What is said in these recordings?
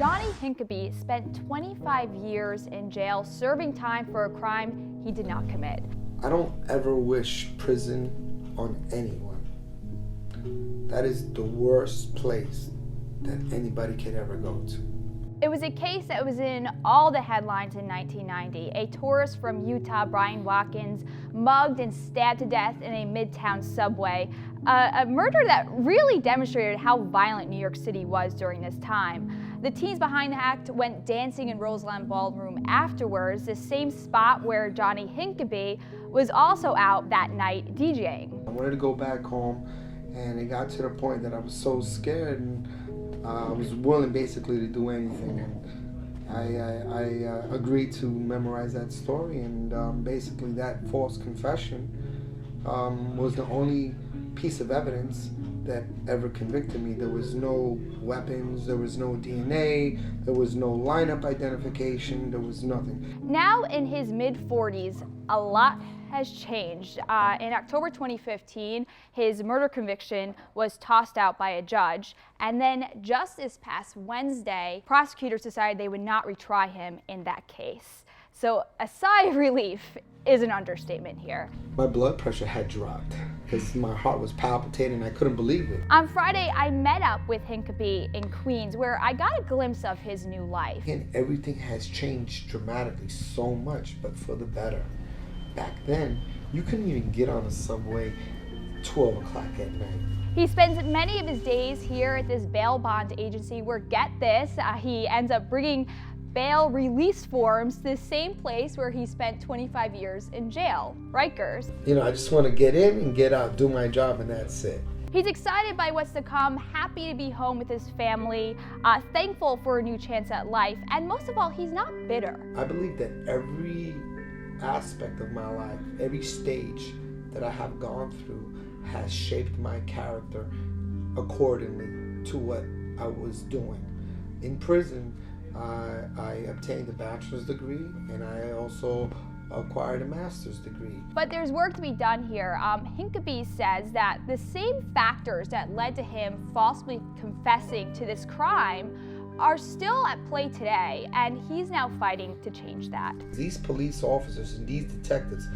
Johnny Hincapie spent 25 years in jail serving time for a crime he did not commit. I don't ever wish prison on anyone. That is the worst place that anybody could ever go to. It was a case that was in all the headlines in 1990. A tourist from Utah, Brian Watkins, mugged and stabbed to death in a midtown subway. A murder that really demonstrated how violent New York City was during this time. The teens behind the act went dancing in Roseland Ballroom afterwards, the same spot where Johnny Hincapie was also out that night DJing. I wanted to go back home, and it got to the point that I was so scared, and I was willing basically to do anything. And I agreed to memorize that story, and basically that false confession was the only piece of evidence that ever convicted me. There was no weapons, there was no DNA, there was no lineup identification, there was nothing. Now in his mid-40s, a lot has changed. In October 2015, his murder conviction was tossed out by a judge, and then just this past Wednesday, prosecutors decided they would not retry him in that case. So a sigh of relief is an understatement here. My blood pressure had dropped because my heart was palpitating. I couldn't believe it. On Friday, I met up with Hincapie in Queens, where I got a glimpse of his new life. And everything has changed dramatically, so much, but for the better. Back then, you couldn't even get on a subway 12 o'clock at night. He spends many of his days here at this bail bond agency where, get this, he ends up bringing bail release forms to the same place where he spent 25 years in jail, Rikers. You know, I just want to get in and get out, do my job, and that's it. He's excited by what's to come, happy to be home with his family, thankful for a new chance at life, and most of all, he's not bitter. I believe that every aspect of my life, every stage that I have gone through has shaped my character accordingly to what I was doing. In prison, I obtained a bachelor's degree, and I also acquired a master's degree. But there's work to be done here. Hincapie says that the same factors that led to him falsely confessing to this crime are still at play today, and he's now fighting to change that. These police officers and these detectives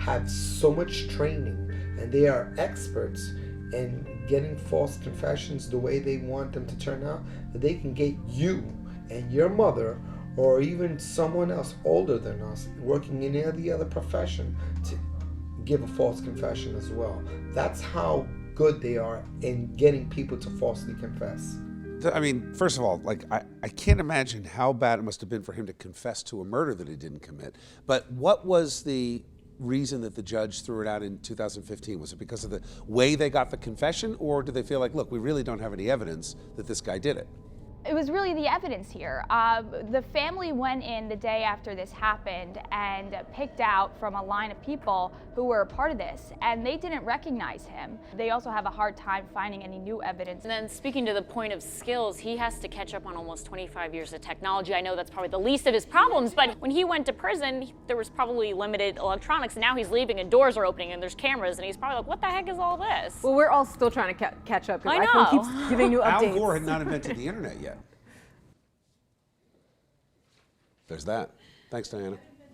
have so much training, and they are experts in getting false confessions the way they want them to turn out, that they can get you and your mother, or even someone else older than us, working in any other profession, to give a false confession as well. That's how good they are in getting people to falsely confess. I mean, first of all, like, I can't imagine how bad it must have been for him to confess to a murder that he didn't commit. But what was the reason that the judge threw it out in 2015? Was it because of the way they got the confession, or did they feel like, look, we really don't have any evidence that this guy did it? It was really the evidence here. The family went in the day after this happened and picked out from a line of people who were a part of this, and they didn't recognize him. They also have a hard time finding any new evidence. And then speaking to the point of skills, he has to catch up on almost 25 years of technology. I know that's probably the least of his problems, but when he went to prison, there was probably limited electronics. Now he's leaving and doors are opening and there's cameras, and he's probably like, what the heck is all this? Well, we're all still trying to catch up because I iPhone know. keeps giving new updates. Al Gore had not invented the internet yet. There's that. Thanks, Diana.